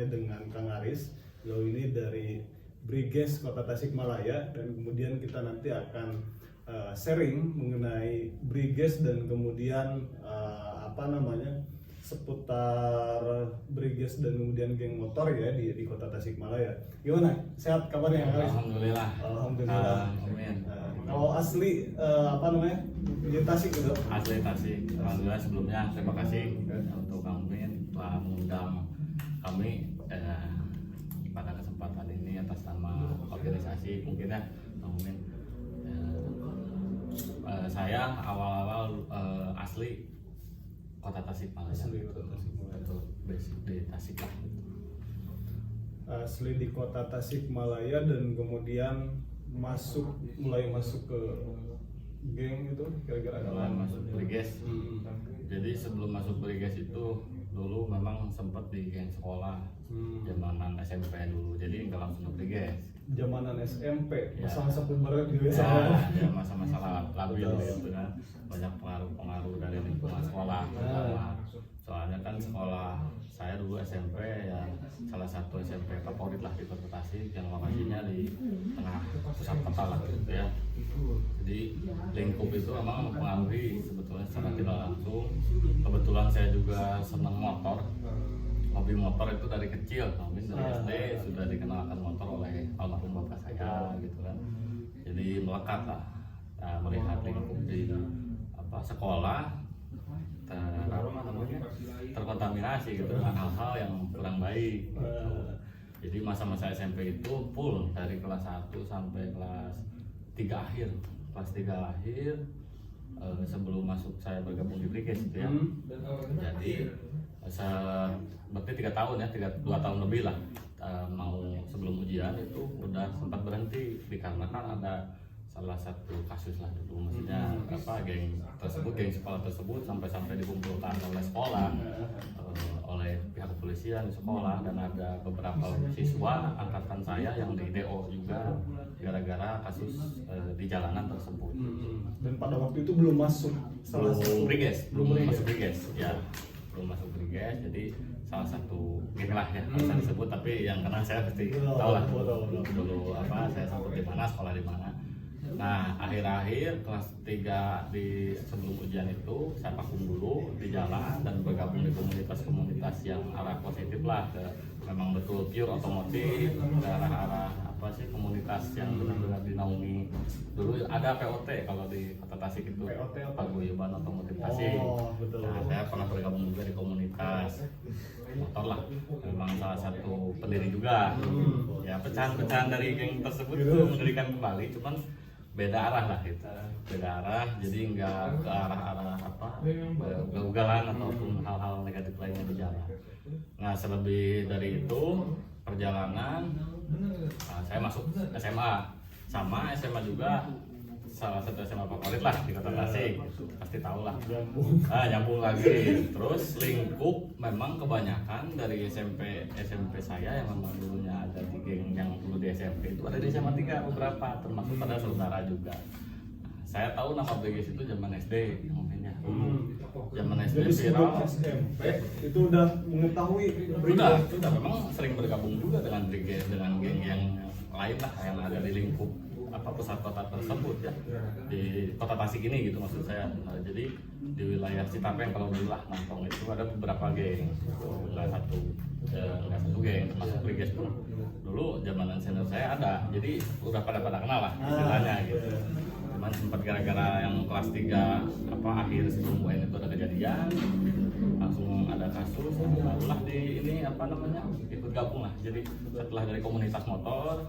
dengan Kang Aris. Beliau ini dari Briges Kota Tasikmalaya, dan kemudian kita nanti akan sharing mengenai Briges dan kemudian seputar Briges dan kemudian geng motor ya di Kota Tasikmalaya. Gimana? Sehat kabarnya Kang Aris? Alhamdulillah. Amin. Kalau asli di Tasik gitu? Asli Tasik. Alhamdulillah, sebelumnya terima kasih untuk Kang Min telah mengundang kami pada kesempatan ini atas nama organisasi mungkin ya Kang Min. Saya awal-awal asli Kota Tasikmalaya. Asli Kota Tasikmalaya. Betul, basic di Tasik lah. Asli di Kota Tasikmalaya dan kemudian mulai masuk ke geng itu kira-kira Masuk Briges. Jadi sebelum masuk Briges itu dulu memang sempat di geng sekolah, zamanan SMP dulu. Jadi nggak langsung ke Briges. Zamanan SMP, Ya. masa-masa puber gitu ya. Ya masa-masa labil gitu kan. Banyak pengaruh dari lingkungan sekolah. Soalnya kan sekolah saya dulu SMP ya salah satu SMP favorit lah di Kota Tasik yang lokasinya di tengah pusat kota lah gitu ya. Jadi lingkup itu memang mempengaruhi sebetulnya secara tidak langsung. Kebetulan saya juga senang motor. Hobi motor itu dari kecil, dari SD sudah dikenalkan motor oleh almarhum bapak saya gitu kan. Jadi melekat lah. Nah, melihat lingkup di sekolah terkontaminasi gitu dengan hal-hal yang kurang baik gitu. Jadi masa-masa SMP itu full dari kelas 1 sampai kelas 3 akhir. Kelas 3 akhir sebelum masuk saya bergabung di Briges gitu ya. Jadi berarti 3 tahun ya, 2 tahun lebih lah. Mau sebelum ujian itu udah sempat berhenti dikarenakan ada salah satu kasus lah dulu, maksudnya geng sekolah tersebut sampai dikumpulkan oleh sekolah, oleh pihak kepolisian di sekolah, dan ada beberapa siswa angkatan saya yang di DO juga gara-gara kasus di jalanan tersebut. Dan pada waktu itu belum masuk belum masuk Briges ya, belum masuk Briges. Jadi salah satu geng lah ya, bisa disebut, tapi yang kenal saya pasti tahu lah dulu saya sambut di mana, sekolah di mana. Nah, akhir-akhir kelas 3 di sebelum ujian itu saya vakum dulu di jalan dan bergabung di komunitas-komunitas yang arah positif lah, memang betul pure otomotif, ke arah komunitas yang benar-benar dinaungi. Dulu ada POT kalau di Kota Tasik itu, Paguyuban Otomotif Tasik. Nah, saya pernah bergabung juga di komunitas motor lah, memang salah satu pendiri juga. Ya, pecahan-pecahan dari geng tersebut itu mendirikan kembali, cuman beda arah lah gitu, beda arah, jadi nggak ke arah-arah ugal-ugalan ataupun hal-hal negatif lainnya di jalan. Nah, selebih dari itu perjalanan, saya masuk SMA, sama SMA juga salah satu SMA favorit lah di Kota Tasik, pasti tahu lah. Nyambung lagi. Terus lingkup memang kebanyakan dari SMP saya yang memang dulunya ada di geng yang dulu di SMP itu ada di SMA 3 beberapa, termasuk pada saudara juga. Saya tahu nama Briges itu zaman SD mungkinnya. Zaman SD viral. SMP itu udah mengetahui Udah memang sering bergabung juga dengan Briges, dengan geng yang lain lah yang ada di lingkup pusat kota tersebut ya, di Kota Tasik ini gitu maksud saya. Jadi di wilayah Citapeng kalau dulu lah nongkrong itu ada beberapa geng, nggak satu geng, termasuk Briges pun dulu zamanan senior saya ada, jadi udah pada kenal lah istilahnya gitu. Cuman sempat gara-gara yang kelas 3 akhir sebelum UN itu ada kejadian, langsung ada kasus, barulah di ini ikut gabung lah. Jadi setelah dari komunitas motor,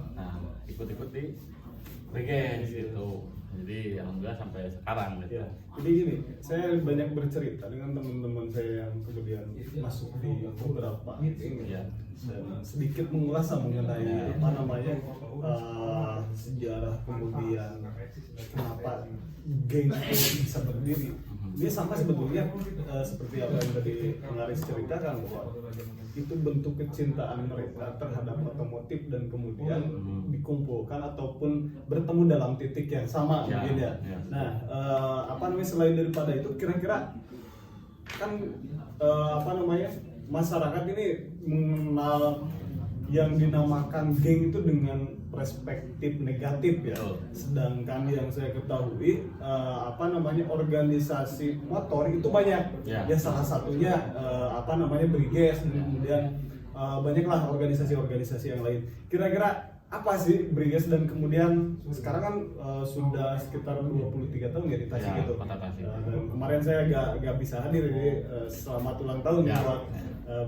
ikut di Briges gitu. Jadi alhamdulillah sampai sekarang gitu. Ya. Jadi gini, saya banyak bercerita dengan teman-teman saya yang kemudian masuk di beberapa ini ya, dan sedikit mengulas mengenai sejarah kemudian kenapa geng itu bisa berdiri. Dia sama sebetulnya seperti apa yang tadi Aris ceritakan, bahwa itu bentuk kecintaan mereka terhadap otomotif dan kemudian dikumpulkan ataupun bertemu dalam titik yang sama mungkin ya. Nah, selain daripada itu kira-kira kan masyarakat ini mengenal yang dinamakan geng itu dengan perspektif negatif ya. Sedangkan yang saya ketahui organisasi motor itu banyak. Ya salah satunya Briges, kemudian banyaklah organisasi-organisasi yang lain. Kira-kira apa sih Briges, dan kemudian sekarang kan sudah sekitar 23 tahun ya di Tasik itu. Dan kemarin saya gak bisa hadir, jadi selamat ulang tahun buat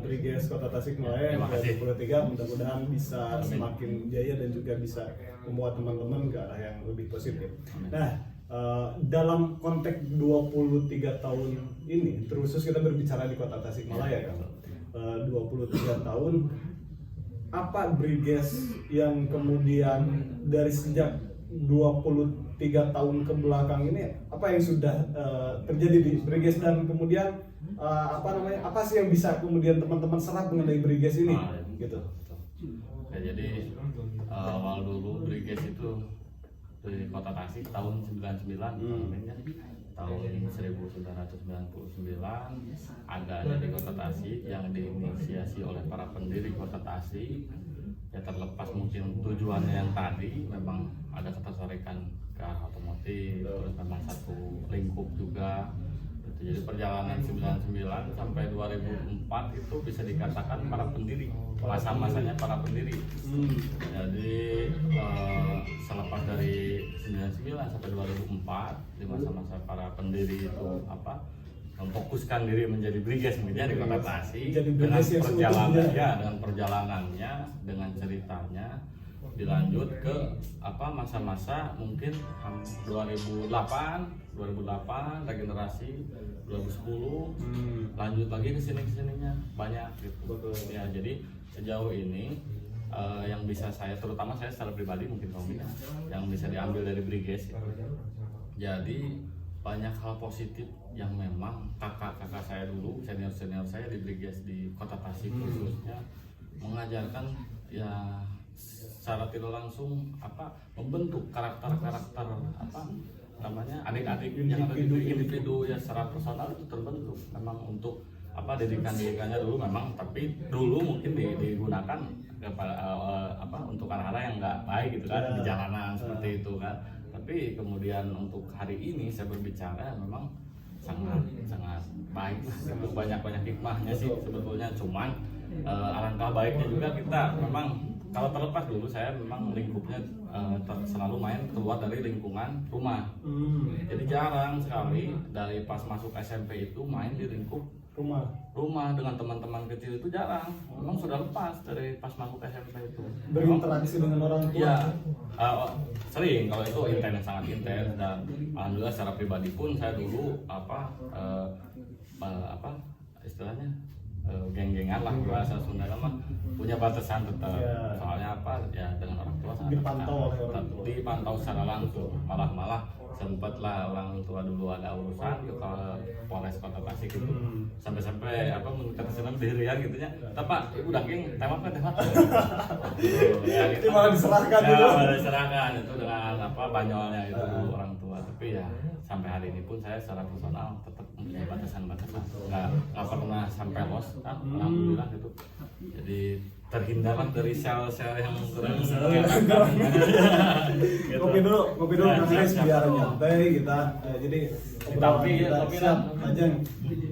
Briges Kota Tasikmalaya yang ke-23. Mudah-mudahan bisa semakin jaya dan juga bisa membawa teman-teman ke arah yang lebih positif. Nah, dalam konteks 23 tahun ini, terkhusus kita berbicara di Kota Tasikmalaya kan, 23 tahun, apa Briges yang kemudian dari sejak 23 tahun ke belakang ini, apa yang sudah terjadi di Briges, dan kemudian apa sih yang bisa kemudian teman-teman serap mengenai Briges ini gitu. Ya, jadi awal dulu Briges itu di Kota Tasik tahun 99, tahun 1999 adanya di Kota Tasik yang diinisiasi oleh para pendiri Kota Tasik. Ya, terlepas mungkin tujuannya yang tadi memang ada ketertarikan ke arah otomotif, terus memang satu lingkup juga. Jadi perjalanan 99 sampai 2004 itu bisa dikatakan para pendiri, masa-masanya para pendiri. Jadi selepas dari 99 sampai 2004, di masa-masa para pendiri itu memfokuskan diri menjadi Briges di Kota Tasik, dengan perjalanannya, dengan ceritanya dilanjut ke masa-masa mungkin 2008 regenerasi 2010 lanjut lagi kesininya banyak gitu. Ya, jadi sejauh ini yang bisa terutama saya secara pribadi mungkin yang bisa diambil dari Briges gitu. Jadi banyak hal positif yang memang kakak-kakak saya dulu, senior-senior saya di Briges di Kota Tasik khususnya mengajarkan ya secara tidak langsung membentuk karakter-karakter adik-adik yang ada di individu ya secara personal itu terbentuk memang untuk didikannya dulu memang, tapi dulu mungkin digunakan untuk hal-hal yang nggak baik gitu kan, di jalanan seperti itu kan. Tapi kemudian untuk hari ini saya berbicara memang sangat baik lah, itu banyak hikmahnya sih sebetulnya. Cuman alangkah baiknya juga kita memang, kalau terlepas dulu saya memang lingkupnya selalu main keluar dari lingkungan rumah. Jadi jarang sekali dari pas masuk SMP itu main di lingkup rumah dengan teman-teman kecil, itu jarang. Memang sudah lepas dari pas masuk SMP itu. Berinteraksi dengan orang tua. Ya, sering kalau itu sangat intens, dan alhamdulillah secara pribadi pun saya dulu istilahnya geng-gengan lah bahasa Sunda mah punya batasan tetap. Soalnya dengan orang tua dipantau secara langsung, malah sempatlah orang tua dulu ada urusan ke Polres Kota Tasik gitu, sampai minta kesenam dirian gitunya, Pak ibu daging tewak itu malah diserahkan itu dengan banyolnya itu dulu orang tua. Tapi ya sampai hari ini pun saya secara personal tetap punya batasan-batasan, nggak pernah sampai loss, alhamdulillah gitu. Jadi terhindarlah dari sel-sel yang kurang. Kopi dulu guys, biar nyantai kita. Jadi siap aja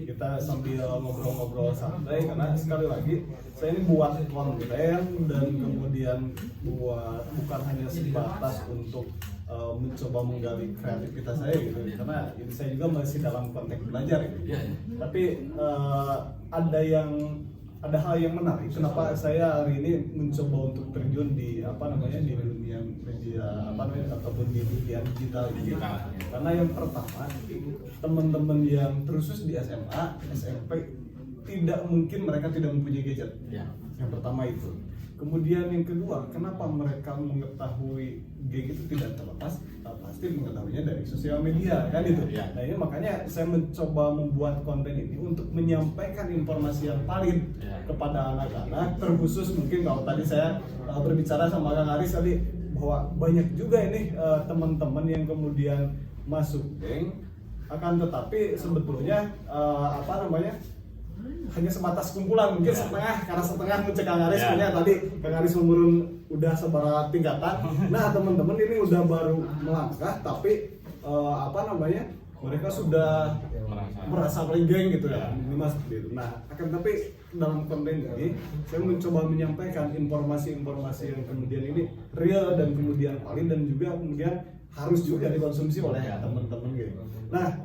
kita sambil ngobrol-ngobrol santai, karena sekali lagi saya ini buat konten dan kemudian bukan hanya sebatas untuk mencoba menggali kreativitas saya gitu, karena ini saya juga masih dalam konteks belajar gitu. Tapi ada hal yang menarik. Kenapa saya hari ini mencoba untuk terjun di di dunia media ataupun di dunia digital gitu. Karena yang pertama, teman-teman yang terkhusus di SMA, SMP, tidak mungkin mereka tidak mempunyai gadget. Yang pertama itu. Kemudian yang kedua, kenapa mereka mengetahui geng itu tidak terlepas? Pasti mengetahuinya dari sosial media kan itu. Nah ini makanya saya mencoba membuat konten ini untuk menyampaikan informasi yang valid kepada anak-anak, terkhusus mungkin kalau tadi saya berbicara sama Kang Aris tadi bahwa banyak juga ini teman-teman yang kemudian masuk geng, akan tetapi sebetulnya hanya sebatas kumpulan, mungkin setengah, karena setengah ngecek Kang Aris, Ya. makanya tadi Kang Aris umurun udah seberapa tingkatan. Nah teman-teman ini udah baru melangkah, tapi mereka sudah merasa paling geng gitu ya, minimal seperti itu. Nah akan tapi dalam konten ini saya mencoba menyampaikan informasi-informasi yang kemudian ini real dan kemudian valid dan juga kemudian harus juga dikonsumsi oleh teman-teman gitu. Nah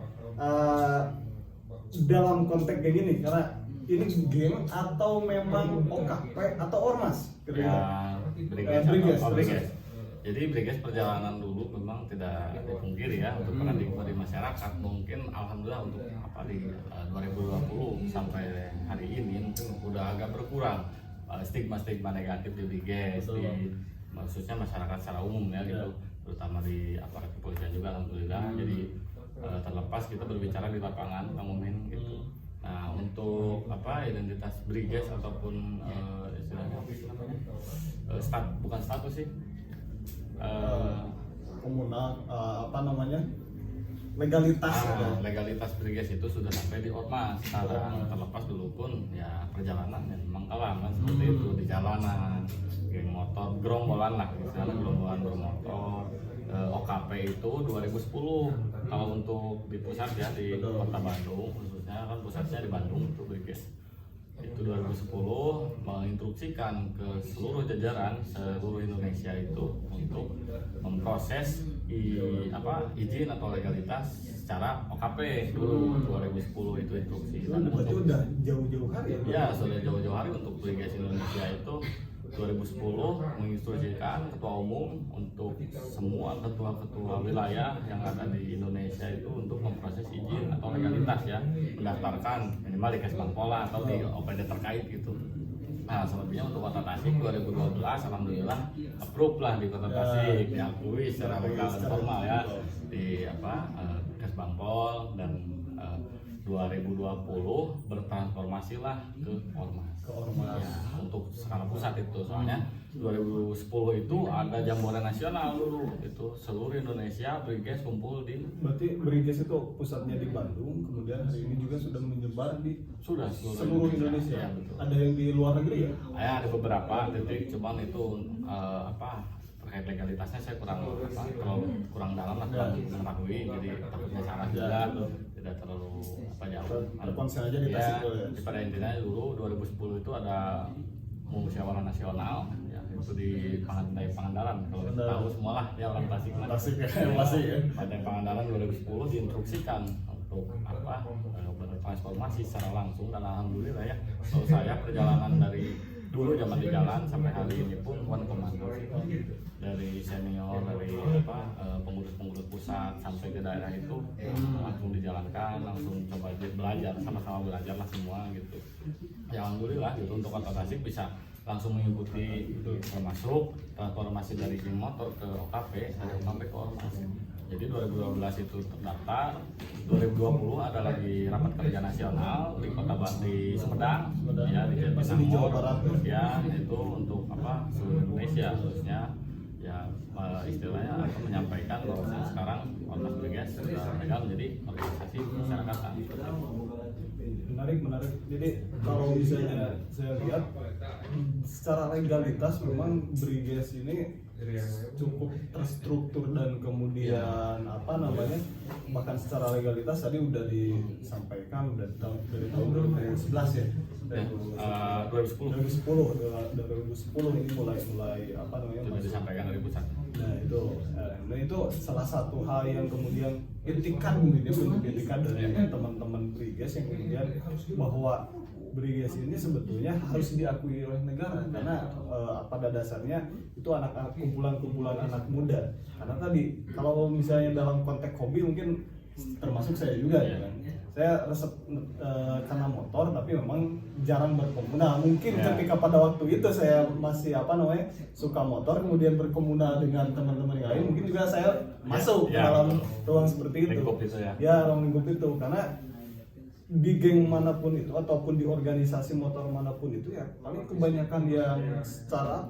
dalam konteks kayak gini, karena ini geng atau memang OKP atau ormas? Ya, Briges. Jadi Briges perjalanan dulu memang tidak dipungkiri ya untuk paradigma di masyarakat. Mungkin alhamdulillah untuk di 2020 sampai hari ini mungkin udah agak berkurang stigma-stigma negatif di Briges, khususnya masyarakat secara umum ya gitu, terutama di aparat kepolisian juga alhamdulillah. Jadi terlepas kita berbicara di lapangan Kang Mumin gitu. Nah untuk identitas Briges ataupun istilahnya bukan status sih, komunal legalitas legalitas Briges itu sudah sampai di ormas. Sekarang terlepas dulu pun ya perjalanan yang memang kelam kan seperti itu di jalanan, geng motor, gerombolan lah misalnya gerombolan bermotor. OKP itu 2010 kalau untuk di pusat ya di kota Bandung, khususnya kan pusatnya di Bandung itu Briges. Itu 2010 menginstruksikan ke seluruh jajaran seluruh Indonesia itu untuk memproses izin atau legalitas secara OKP dulu 2010 itu instruksi. Dan berarti udah jauh-jauh hari ya sudah jauh-jauh hari untuk Briges Indonesia itu 2010 menginstruksikan ketua umum untuk semua ketua-ketua wilayah yang ada di Indonesia itu untuk memproses izin atau legalitas ya, mendaftarkan minimal di Kesbangpola atau di OPD terkait gitu. Nah selebihnya untuk Kota Tasik 2012 alhamdulillah approve lah di Kota Tasik, diakui secara legal dan formal ya di Kesbangpol, dan 2020 bertransformasilah ke ormas. Ya, untuk skala pusat itu soalnya 2010 itu ada Jambore Nasional dulu itu seluruh Indonesia Briges kumpul di. Berarti Briges itu pusatnya di Bandung, kemudian hari ini juga sudah menyebar di seluruh Indonesia. Ya, betul. Ada yang di luar negeri ya? Ada beberapa titik, cuman itu terkait legalitasnya saya kurang dalam lah, kurang mengetahui, jadi takutnya salah juga, tidak terlalu jauh. Ada konsen aja di Tasik ya. Pada intinya dulu 2010 itu ada musyawarah nasional ya, itu di Pangandaran, kalau kita tahu semua lah ya orang Tasik ya. Pada Pangandaran 2010 diinstruksikan untuk bertransformasi secara langsung, dan alhamdulillah ya kalau saya perjalanan dari dulu zaman di jalan sampai hari ini pun komando dari senior, dari pengurus-pengurus pusat sampai ke daerah itu langsung dijalankan, langsung coba belajar, sama-sama belajar lah semua gitu. Ya alhamdulillah gitu untuk Kota Tasik bisa langsung mengikuti itu, termasuk transformasi dari geng motor ke OKP, dari OKP ke ormas. Jadi 2012 itu terdaftar, 2020 ada lagi rapat kerja nasional di Kota di Sumedang, ya di Jawa Barat ya, itu untuk seluruh Indonesia khususnya ya, istilahnya menyampaikan bahwa sekarang ormas Briges sudah legal menjadi organisasi masyarakat. Menarik. Jadi kalau misalnya saya lihat secara legalitas memang Briges ini cukup terstruktur, dan kemudian bahkan secara legalitas tadi udah disampaikan udah dari tahun 2011 ya. 2010 ini mulai sudah disampaikan dari pusat. Nah itu salah satu hal yang kemudian etikat mungkin dari teman-teman Briges yang kemudian bahwa Briges ini sebetulnya harus diakui oleh negara, karena pada dasarnya itu kumpulan anak muda. Karena tadi kalau misalnya dalam konteks hobi mungkin termasuk saya juga ya kan. Saya resep karena motor, tapi memang jarang berkomuna. Mungkin ketika pada waktu itu saya masih suka motor, kemudian berkomuna dengan teman-teman yang lain, mungkin juga saya masuk ke dalam ruang seperti itu. Ruang lingkup itu, karena di geng manapun itu ataupun di organisasi motor manapun itu ya paling kebanyakan yang secara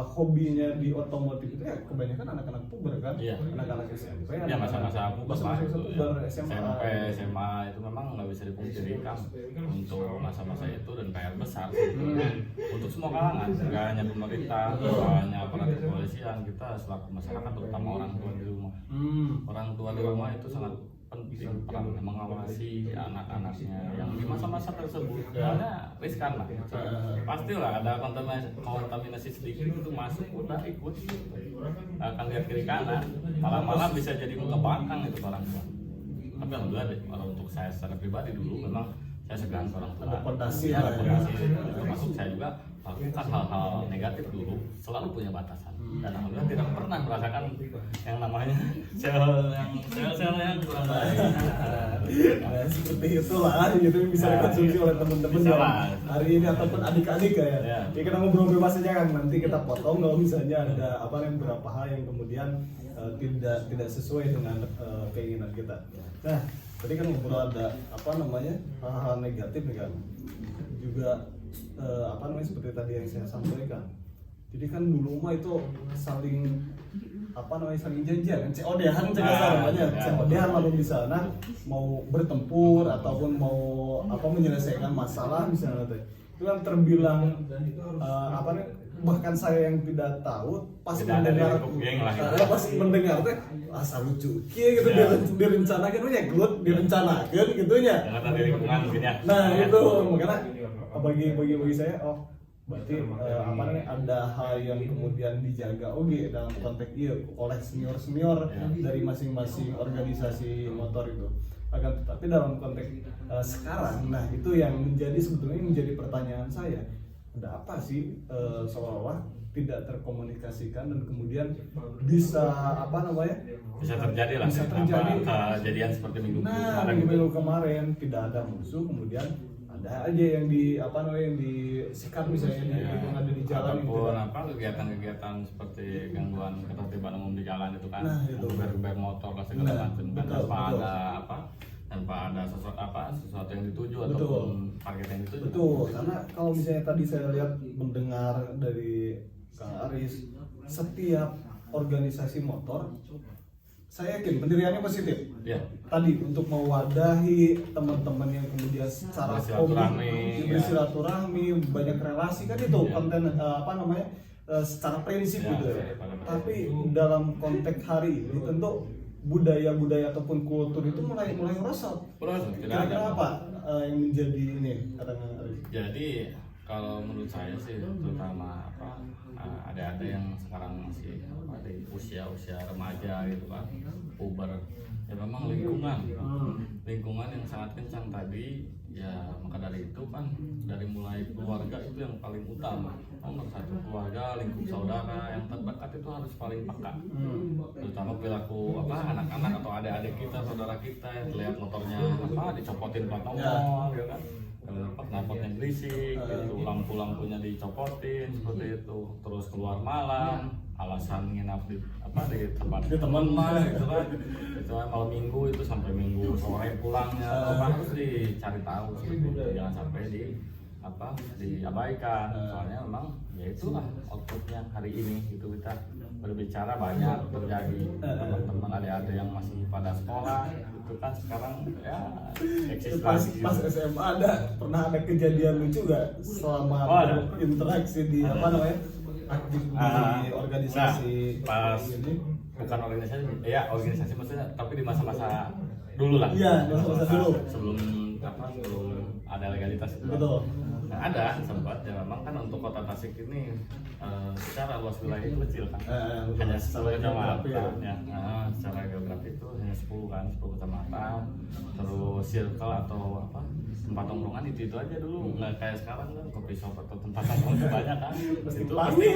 hobinya di otomotif itu ya kebanyakan anak-anak puber kan, Iya. anak-anak SMP, Ya masa-masa puber lah itu ya. puber SMA, SMP, SMA itu memang nggak bisa dipungkiri kan untuk masa-masa itu dan PR besar untuk semua kalangan, nggak hanya pemerintah, nggak hanya aparat kepolisian, kita selaku masyarakat terutama orang tua di rumah. Orang tua di rumah itu sangat penting peran mengawasi anak-anaknya yang di masa-masa tersebut karena riskan lah. Pastilah ada kontaminasi sedikit itu masuk udah ikut akan lihat kiri kanan, malah bisa jadi muka belakang itu orang tua. Tapi alhamdulillah deh, kalau untuk saya secara pribadi dulu memang saya segan orang tua. Ada fondasi, ada fondasi. Termasuk saya juga lakukan hal-hal negatif dulu selalu punya batasan dan alhamdulillah tidak pernah merasakan yang namanya sel yang kurang baik. Nah, seperti itulah gitu yang bisa dikonsumsi oleh teman-teman Bisa yang lah. hari ini ataupun adik-adik ya. Ya kita ngobrol bebas aja kan, nanti kita potong kalau misalnya ada apa yang beberapa hal yang kemudian tidak sesuai dengan keinginan kita. Nah, tadi kan ngobrol ada apa namanya hal-hal negatif nih kan, juga apa namanya seperti tadi yang saya sampaikan. Jadi kan dulu mah itu saling apa namanya saling janjian, COD-an namanya, COD-an lalu di sana mau bertempur ataupun mau apa menyelesaikan masalah misalnya teh. Itu kan terbilang apa nih, bahkan saya yang tidak tahu pas mendengar pas mendengar teh asal lucu kieu gitu direncanakan nya gelut direncanakan gitu nya. Nah, itu makanya bagi saya berarti apa namanya ada hal yang kemudian dijaga dalam konteks oleh senior dari masing-masing organisasi motor itu. Akan tetapi dalam konteks sekarang, nah itu yang sebetulnya menjadi pertanyaan saya, ada apa sih seolah-olah tidak terkomunikasikan dan kemudian bisa apa namanya bisa terjadi kejadian seperti minggu kemarin tidak ada musuh, kemudian ada aja yang yang disikat misalnya yang ada di jalan ataupun kegiatan-kegiatan seperti gangguan ketertiban umum di jalan itu kan, geber motor dan segala macam kan tanpa ada sesuatu yang dituju ataupun target yang dituju. Betul, karena kalau misalnya tadi saya lihat mendengar dari Kang Aris, setiap organisasi motor saya yakin pendiriannya positif. Ya. Tadi untuk mewadahi teman-teman yang kemudian secara bersilaturahmi, banyak relasi kan itu konten secara prinsip gitu ya. Tapi dalam konteks hari ini tentu budaya-budaya ataupun kultur itu mulai merosot. Kira-kira apa yang menjadi ini katakan Aris? Jadi kalau menurut saya sih terutama ada yang sekarang masih di usia remaja gitu kan, puber ya memang lingkungan yang sangat kencang tadi ya, maka dari itu kan dari mulai keluarga itu yang paling utama. Nomor satu keluarga, lingkup saudara yang terdekat itu harus paling peka, terutama perilaku anak-anak atau adik-adik kita, saudara kita yang terlihat motornya dicopotin plat nomor ya kan, knalpotnya berisik gitu, lampu-lampunya dicopotin seperti itu, terus keluar malam alasan nginap di tempat teman gitu kan, itu malam minggu itu sampai minggu sore pulangnya harus dicari tahu gitu. Jangan sampai diabaikan, soalnya memang ya itulah outputnya hari ini gitu. Kita berbicara banyak terjadi teman-teman adik-adik yang masih pada sekolah itu kan sekarang ya eksis pas SMA pernah ada kejadian lucu gak selama berinteraksi di aktif di organisasi bukan organisasi ya organisasi maksudnya, tapi di masa-masa dulu lah. Iya, masa-masa dulu sebelum ada legalitas itu. Betul. Nah, ada sempat ya memang kan untuk kota Tasik ini secara luas wilayah itu kecil kan, hanya 10 kecamatan ya. Secara geografi itu hanya 10 kecamatan, terus circle atau tempat nongkrongan itu aja dulu, nggak kayak sekarang kan kopi shop atau tempat nongkrong banyak kan. Itu pasti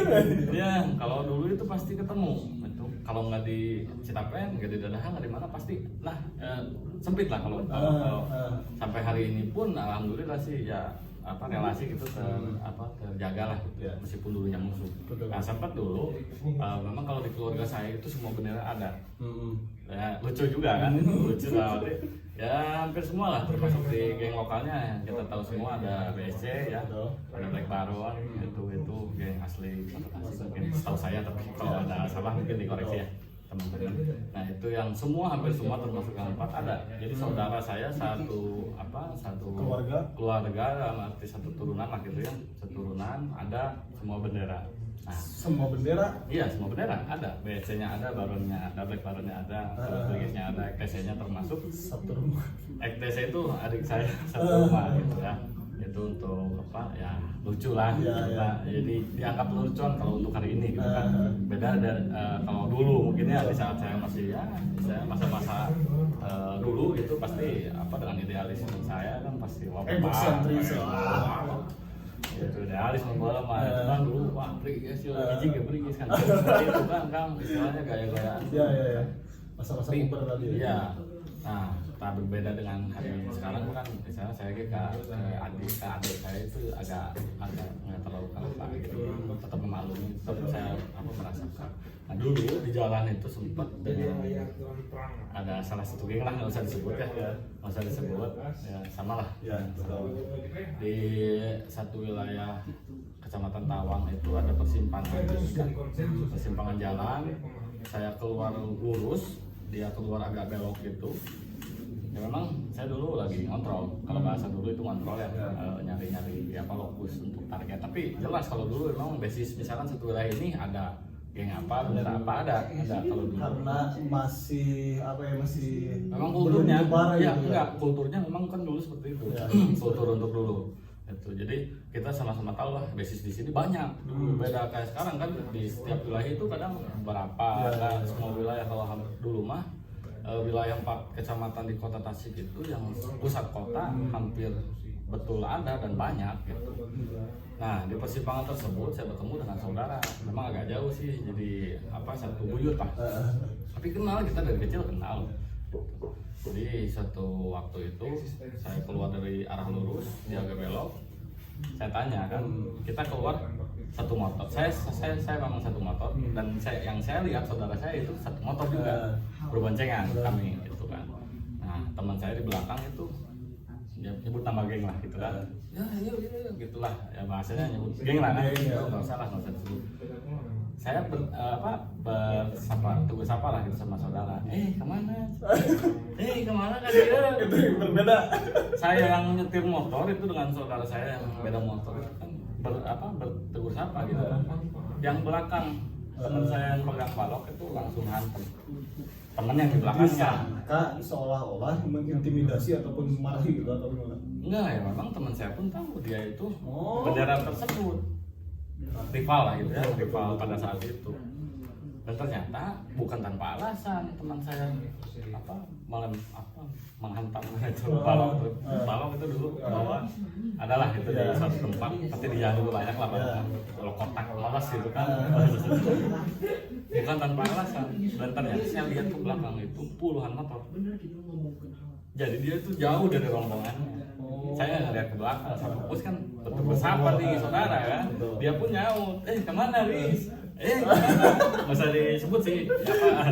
ya, kalau dulu itu pasti ketemu itu, kalau nggak di Citapen, nggak di Dadahan, nggak di mana pasti sempit lah kalau sampai hari ini pun alhamdulillah sih ya relasi gitu terjaga lah gitu, meskipun dulunya musuh. Nah sempat dulu memang kalau di keluarga saya itu semua bendera ada. Ya, lucu juga kan, lucu banget ya, hampir semua lah, termasuk di geng lokalnya kita tahu semua, ada BSC ya, ada Black Baron, itu geng asli Kota Tasik mungkin setahu saya, tapi kalau ada salah mungkin dikoreksi ya teman-teman. Nah itu yang hampir semua termasuk yang 4 ada. Jadi saudara saya satu keluarga dalam arti satu turunan lah gitu ya, seturunan ada semua bendera. Nah, semua bendera? Iya, semua bendera ada. BSC-nya ada, Baronnya ada, Black Baronnya ada, Brigade-nya ada, EKTC-nya termasuk. Satu rumah. EKTC itu adik saya satu rumah gitu ya. Itu untuk ya lucu lah. Jadi dianggap lucuan kalau untuk hari ini gitu kan. Beda dari kalau dulu mungkin ya di saat saya masih saya masa-masa dulu itu pasti dengan idealisme saya kan pasti itu idealis membola mah kan dulu Brigis hiji Brigis kan itu kan istilahnya gaya-gayaan masa-masa puber tadi ya. Nah tak berbeda dengan hari ini sekarang kan misalnya saya ke adik saya itu agak nggak terlalu kalah gitu, tetap memaklumi, tetap saya merasakan. Nah dulu di jalan itu sempat ada salah satu geng lah, nggak usah disebut ya, sama lah di satu wilayah Kecamatan Tawang itu ada persimpangan jalan, saya keluar lurus, dia keluar agak belok gitu. Ya memang saya dulu lagi ngontrol, kalau bahasa dulu itu ngontrol ya, nyari-nyari lokus untuk target. Tapi jelas kalau dulu memang basis misalkan satu wilayah ini ada geng apa, bendera apa ada kalau dulu. Karena masih memang kulturnya gitu kulturnya memang kan dulu seperti itu. Kultur untuk dulu. Itu. Jadi kita sama-sama tahu lah basis di sini banyak. Beda kayak sekarang kan di setiap wilayah itu kadang berapa, ada semua wilayah. Kalau dulu mah wilayah 4 kecamatan di Kota Tasik itu yang pusat kota hampir betul ada dan banyak gitu. Nah di persimpangan tersebut saya bertemu dengan saudara, memang agak jauh sih, jadi satu buyut lah, tapi kenal, kita dari kecil kenal. Jadi satu waktu itu saya keluar dari arah lurus, dia agak belok, saya tanya kan, kita keluar satu motor, saya memang satu motor, dan yang saya lihat saudara saya itu satu motor juga, berboncengan kami gitu kan. Nah teman saya di belakang itu dia nyebut nama geng lah gitu kan, ya gitulah ya, bahasanya nyebut geng lah kan, nggak usah disebut. Saya tegur sapa lah gitu sama saudara, kemana kan dia? Itu yang berbeda. Saya yang nyetir motor itu dengan saudara saya yang beda motor itu kan bertegur sapa gitu. Yang belakang teman saya yang pegang balok itu langsung hantam temen yang di belakangnya. Kak seolah-olah mengintimidasi ataupun memarahi gitu atau gimana? Enggak ya, memang teman saya pun tahu dia itu bendera tersebut rival lah gitu ya, rival pada saat itu. Dan ternyata bukan tanpa alasan teman saya menghantam itu balong itu dulu bawa adalah itu di suatu tempat, pasti di jalan dulu banyak lah kalau kotak malas gitu kan. Bukan tanpa alasan, dan ternyata saya lihat ke belakang itu puluhan motor. Jadi dia itu jauh dari rombongannya. Saya lihat ke belakang, satu pos kan betul bersama nih saudara kan. Dia pun nyaut, kemana Riz? Nggak usah disebut sih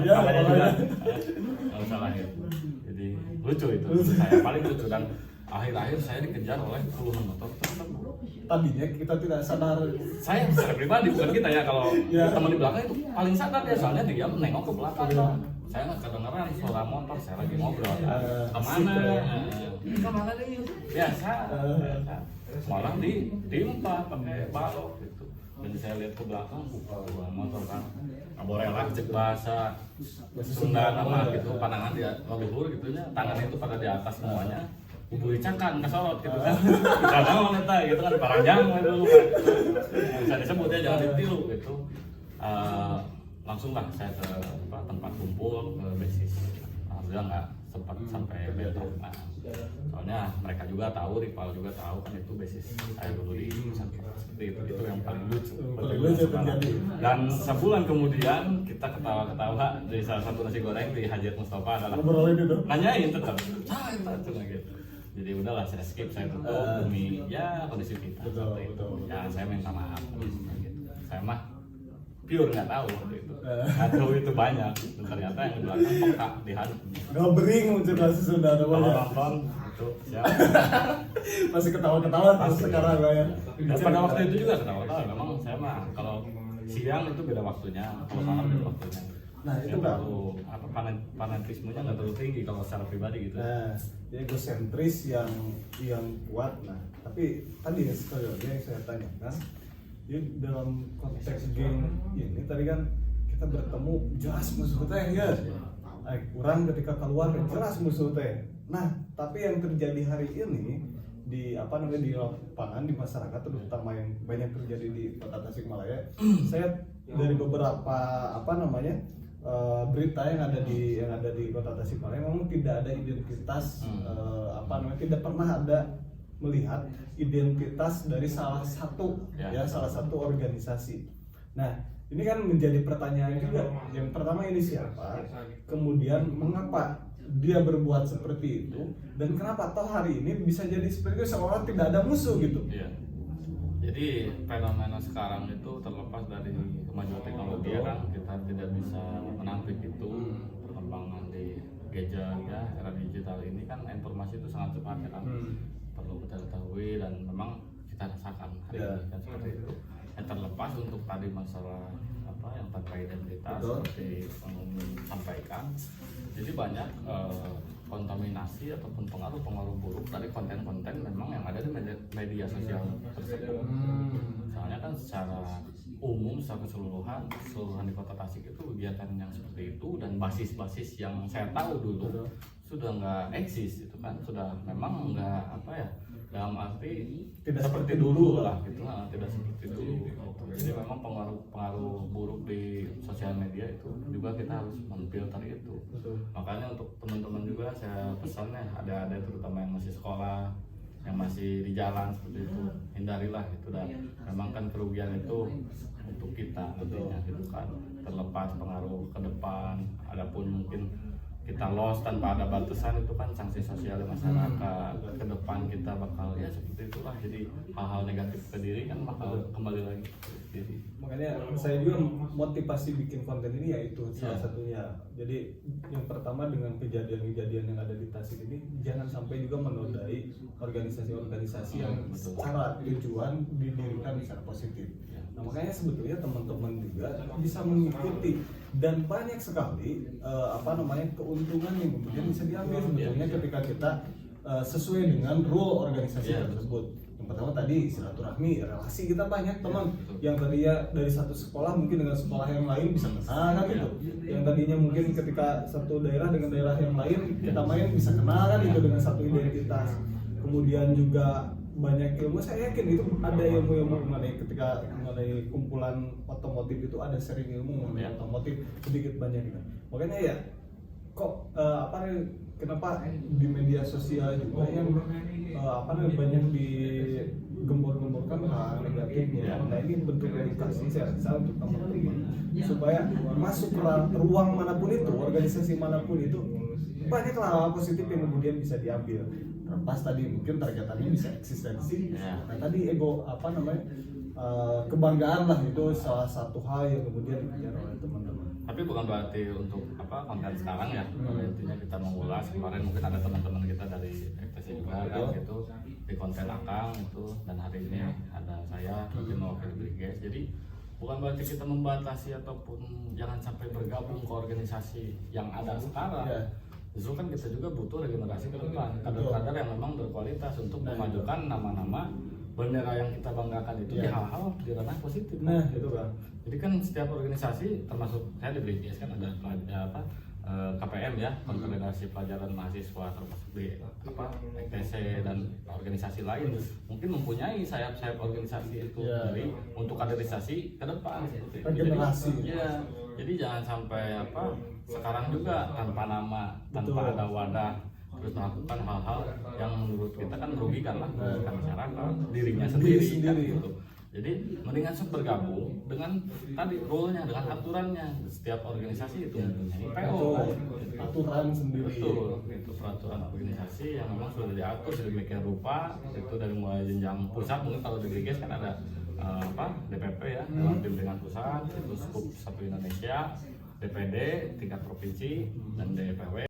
namanya juga, nggak usah lahir. Jadi lucu itu, saya paling lucu, dan akhir-akhir saya dikejar oleh puluhan motor tersebut. Tadinya kita tidak sadar. Saya secara pribadi, bukan kita ya, kalau teman di belakang itu paling sadar ya, soalnya dia menengok ke belakang. Saya nggak kedengeran suara motor, saya lagi ngobrol. Kemana nih? Biasa. Malah diimpa pakai balok gitu. Dan saya lihat ke belakang, bukan motor kan. Aborela cek bahasa Sunda nama gitu, pandangan dia leluhur gitu nya, tangannya itu pada di atas semuanya. Buburi cakan kesorot gitu kan. Kita tahu neta gitu kan, paranjang dulu kan. Bisa disebut ya, jangan ditiru gitu. Langsung lah saya ke tempat kumpul, ke basis. Alhamdulillah nggak sempat sampai bentrok. Soalnya mereka juga tahu, rival juga tahu kan itu basis saya dulu di pusat seperti itu yang paling lucu. Dan sebulan kemudian kita ketawa-ketawa di salah satu nasi goreng di Hajat Mustafa adalah nanyain tetap, gitu. Jadi udahlah saya skip, saya tutup demi ya kondisi kita. Betul, seperti itu. betul. Ya saya minta maaf. Saya mah pure nggak tahu waktu itu. Nggak tahu itu banyak. Dan ternyata yang di belakang peka di hati. Ngabering muncul sudah ada Kalau banyak. nonton itu siapa? Masih ketawa-ketawa terus sekarang lah ya. Dan pada waktu itu juga ketawa-ketawa. Memang saya mah kalau siang itu beda waktunya, kalau malam beda waktunya. Nah, itu nggak Bang. terlalu apa fanatismenya nggak terlalu tinggi kalau secara pribadi gitu. Nah, jadi egosentris yang kuat. Nah, tapi tadi ya sekali lagi yang saya tanyakan, jadi dalam konteks geng ini tadi kan kita bertemu jelas musuh teh ya. Kurang ketika keluar jelas musuh teh. Nah, tapi yang terjadi hari ini di di lapangan di masyarakat terutama yang banyak terjadi di Kota Tasikmalaya, saya dari beberapa berita yang ada di Kota Tasikmalaya memang tidak ada identitas tidak pernah ada melihat identitas dari salah satu organisasi. Nah, ini kan menjadi pertanyaan juga. Yang pertama ini siapa? Kemudian mengapa dia berbuat seperti itu? Dan kenapa toh hari ini bisa jadi seperti itu seolah tidak ada musuh gitu? Iya. Jadi fenomena sekarang itu terlepas dari kemajuan teknologi ya kan, kita tidak bisa menampik itu. Perkembangan di gadget ya, era digital ini kan informasi itu sangat cepat ya kan. Perlu kita ketahui dan memang kita rasakan hari ini kan seperti itu. Yang terlepas untuk tadi masalah yang tanpa identitas seperti yang sampaikan. Jadi banyak kontaminasi ataupun pengaruh buruk dari konten-konten memang yang ada di media sosial tersebut. Soalnya kan secara umum, secara keseluruhan di Kota Tasik itu kegiatan yang seperti itu dan basis-basis yang saya tahu dulu sudah nggak eksis itu kan, sudah memang nggak dalam arti tidak seperti dulu lah gitu, tidak seperti dulu gitu. Jadi memang pengaruh buruk di sosial media itu juga kita harus memfilter itu. Makanya untuk teman-teman juga saya pesannya ada terutama yang masih sekolah, yang masih di jalan seperti itu, hindarilah itu. Dan memang kan kerugian itu untuk kita nantinya gitu kan, terlepas pengaruh ke depan. Adapun mungkin kita lost tanpa ada batasan itu kan sanksi sosial di masyarakat. Ke depan kita bakal ya seperti itulah, jadi hal-hal negatif ke diri kan bakal kembali lagi ke diri. Makanya saya juga motivasi bikin konten ini yaitu salah satunya. Jadi yang pertama dengan kejadian-kejadian yang ada di Tasik ini jangan sampai juga menodai organisasi-organisasi yang secara tujuan didirikan secara positif. Nah, makanya sebetulnya teman-teman juga bisa mengikuti dan banyak sekali keuntungan yang kemudian bisa diambil sebetulnya ketika kita sesuai dengan rule organisasi tersebut. Yang pertama tadi silaturahmi, relasi kita banyak teman yang tadinya dari satu sekolah mungkin dengan sekolah yang lain bisa kenal kan gitu. Yang tadinya mungkin ketika satu daerah dengan daerah yang lain kita main bisa kenal kan itu dengan satu identitas. Kemudian juga banyak ilmu, saya yakin itu ada ilmu mengenai kumpulan otomotif itu ada sharing ilmu mengenai otomotif sedikit banyak gitu. Makanya ya kok kenapa di media sosial juga yang banyak digembor-gemborkan hal negatifnya. Nah, ini bentuk edukasi saya rasa untuk teman-teman supaya masuk ke ruang manapun itu, organisasi manapun itu banyak hal positif yang kemudian bisa diambil. Terlepas tadi mungkin targetannya bisa eksistensi. Nah, tadi kebanggaan lah itu salah satu hal yang kemudian dikejar oleh teman-teman. Tapi bukan berarti untuk konten sekarang ya. Intinya kita mengulas kemarin mungkin ada teman-teman kita dari FTC juga kan gitu di konten Akang itu, dan hari ini ada saya mungkin mewakili Briges. Jadi bukan berarti kita membatasi ataupun jangan sampai bergabung ke organisasi yang ada sekarang. Justru kan kita juga butuh regenerasi ke depan, kader-kader yang memang berkualitas untuk memajukan nama-nama bendera yang kita banggakan itu di hal-hal di ranah positif. Nah, itu Bang. Jadi kan setiap organisasi, termasuk saya di BPS kan ada KPM ya, Konfederasi Pelajaran Mahasiswa, termasuk di ETC dan organisasi lain mungkin mempunyai sayap-sayap organisasi itu dari untuk kaderisasi ke depan seperti itu. Regenerasi. Jadi jangan sampai sekarang juga tanpa nama, tanpa ada wadah, terus melakukan hal-hal yang menurut kita kan merugikan lah, merugikan masyarakat, dirinya sendiri. Kan, gitu. Jadi mendingan bergabung dengan tadi rule-nya, dengan aturannya. Setiap organisasi itu mempunyai PO kan. Aturan sendiri. Betul, itu peraturan organisasi yang memang sudah diatur sedemikian rupa. Itu dari mulai jenjang pusat, mungkin kalau di BGS kan ada DPP ya, dalam pimpinan pusat, itu Skup 1 Indonesia, DPD tingkat provinsi, dan DPW.